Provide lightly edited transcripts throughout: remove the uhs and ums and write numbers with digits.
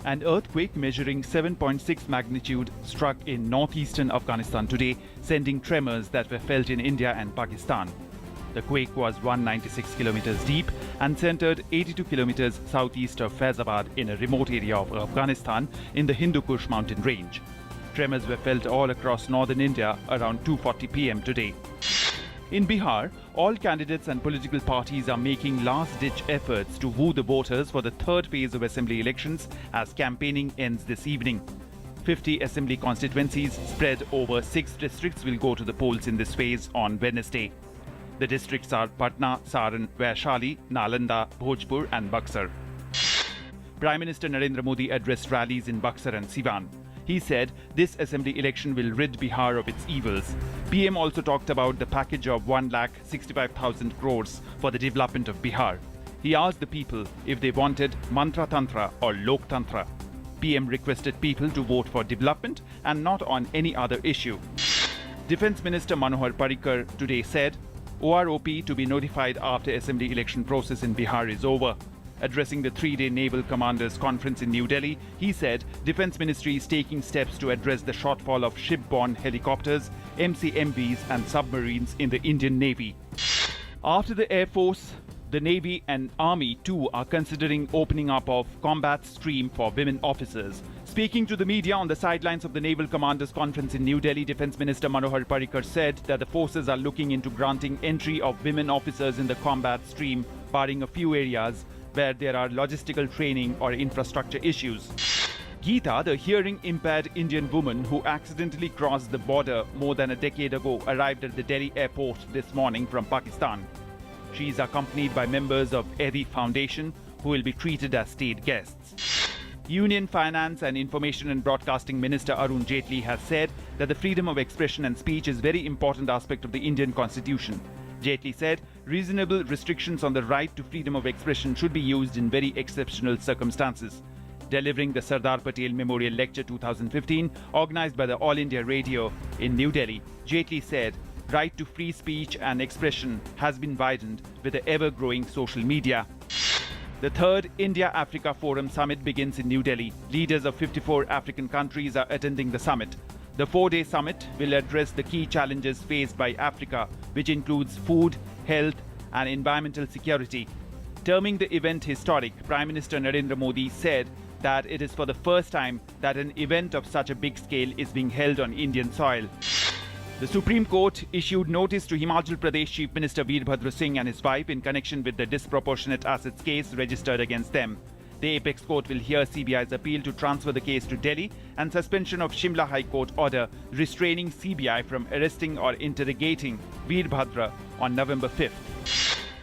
An earthquake measuring 7.6 magnitude struck in northeastern Afghanistan today, sending tremors that were felt in India and Pakistan. The quake was 196 kilometers deep and centered 82 kilometers southeast of Faizabad in a remote area of Afghanistan in the Hindu Kush mountain range. Tremors were felt all across northern India around 2:40 p.m. today. In Bihar, all candidates and political parties are making last-ditch efforts to woo the voters for the third phase of assembly elections as campaigning ends this evening. 50 assembly constituencies spread over 6 districts will go to the polls in this phase on Wednesday. The districts are Patna, Saran, Vaishali, Nalanda, Bhojpur and Buxar. Prime Minister Narendra Modi addressed rallies in Buxar and Siwan. He said this assembly election will rid Bihar of its evils. PM also talked about the package of 1,65,000 crores for the development of Bihar. He asked the people if they wanted Mantra Tantra or Lok Tantra. PM requested people to vote for development and not on any other issue. Defence Minister Manohar Parrikar today said OROP to be notified after assembly election process in Bihar is over. Addressing the 3-day Naval Commanders Conference in New Delhi, he said Defence Ministry is taking steps to address the shortfall of ship-borne helicopters, MCMVs and submarines in the Indian Navy. After the Air Force, the Navy and Army too are considering opening up of combat stream for women officers. Speaking to the media on the sidelines of the Naval Commanders Conference in New Delhi, Defence Minister Manohar Parrikar said that the forces are looking into granting entry of women officers in the combat stream, barring a few areas where there are logistical training or infrastructure issues. Geeta, the hearing-impaired Indian woman who accidentally crossed the border more than a decade ago, arrived at the Delhi airport this morning from Pakistan. She is accompanied by members of Eddie Foundation, who will be treated as state guests. Union Finance and Information and Broadcasting Minister Arun Jaitley has said that the freedom of expression and speech is a very important aspect of the Indian Constitution. Jaitley said reasonable restrictions on the right to freedom of expression should be used in very exceptional circumstances. Delivering the Sardar Patel Memorial Lecture 2015, organized by the All India Radio in New Delhi, Jaitley said right to free speech and expression has been widened with the ever-growing social media. The third India-Africa Forum Summit begins in New Delhi. Leaders of 54 African countries are attending the summit. The 4-day summit will address the key challenges faced by Africa, which includes food, health and environmental security. Terming the event historic, Prime Minister Narendra Modi said that it is for the first time that an event of such a big scale is being held on Indian soil. The Supreme Court issued notice to Himachal Pradesh Chief Minister Veerbhadra Singh and his wife in connection with the disproportionate assets case registered against them. The Apex Court will hear CBI's appeal to transfer the case to Delhi and suspension of Shimla High Court order restraining CBI from arresting or interrogating Veerbhadra on November 5th.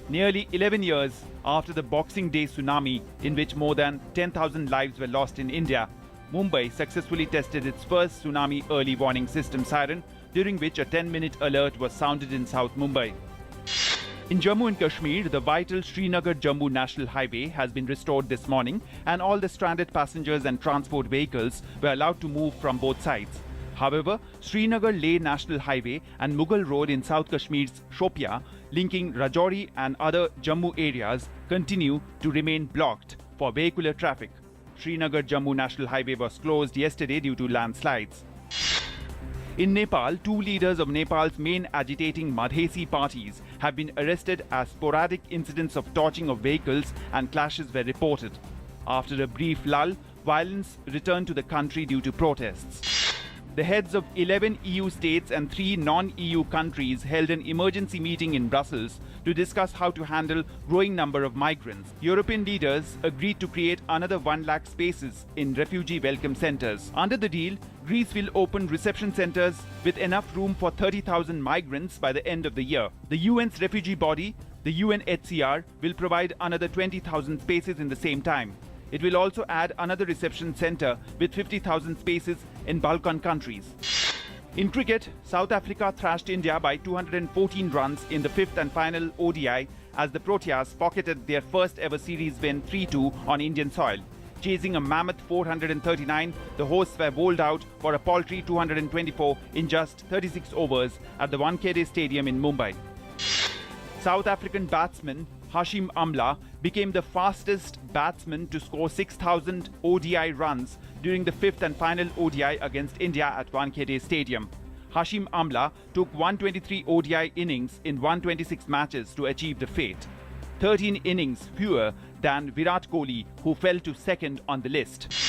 Nearly 11 years after the Boxing Day tsunami, in which more than 10,000 lives were lost in India, Mumbai successfully tested its first tsunami early warning system siren, during which a 10-minute alert was sounded in South Mumbai. In Jammu and Kashmir, the vital Srinagar-Jammu National Highway has been restored this morning and all the stranded passengers and transport vehicles were allowed to move from both sides. However, Srinagar-Leh National Highway and Mughal Road in South Kashmir's Shopia, linking Rajouri and other Jammu areas, continue to remain blocked for vehicular traffic. Srinagar-Jammu National Highway was closed yesterday due to landslides. In Nepal, 2 leaders of Nepal's main agitating Madhesi parties have been arrested as sporadic incidents of torching of vehicles and clashes were reported. After a brief lull, violence returned to the country due to protests. The heads of 11 EU states and 3 non-EU countries held an emergency meeting in Brussels to discuss how to handle growing number of migrants. European leaders agreed to create another 1 lakh spaces in refugee welcome centers. Under the deal, Greece will open reception centers with enough room for 30,000 migrants by the end of the year. The UN's refugee body, the UNHCR, will provide another 20,000 spaces in the same time. It will also add another reception center with 50,000 spaces in Balkan countries. In cricket, South Africa thrashed India by 214 runs in the 5th and final ODI as the Proteas pocketed their first ever series win 3-2 on Indian soil. Chasing a mammoth 439, the hosts were bowled out for a paltry 224 in just 36 overs at the Wankhede Stadium in Mumbai. South African batsman Hashim Amla became the fastest batsman to score 6,000 ODI runs during the fifth and final ODI against India at Wankhede Stadium. Hashim Amla took 123 ODI innings in 126 matches to achieve the feat, 13 innings fewer than Virat Kohli, who fell to second on the list.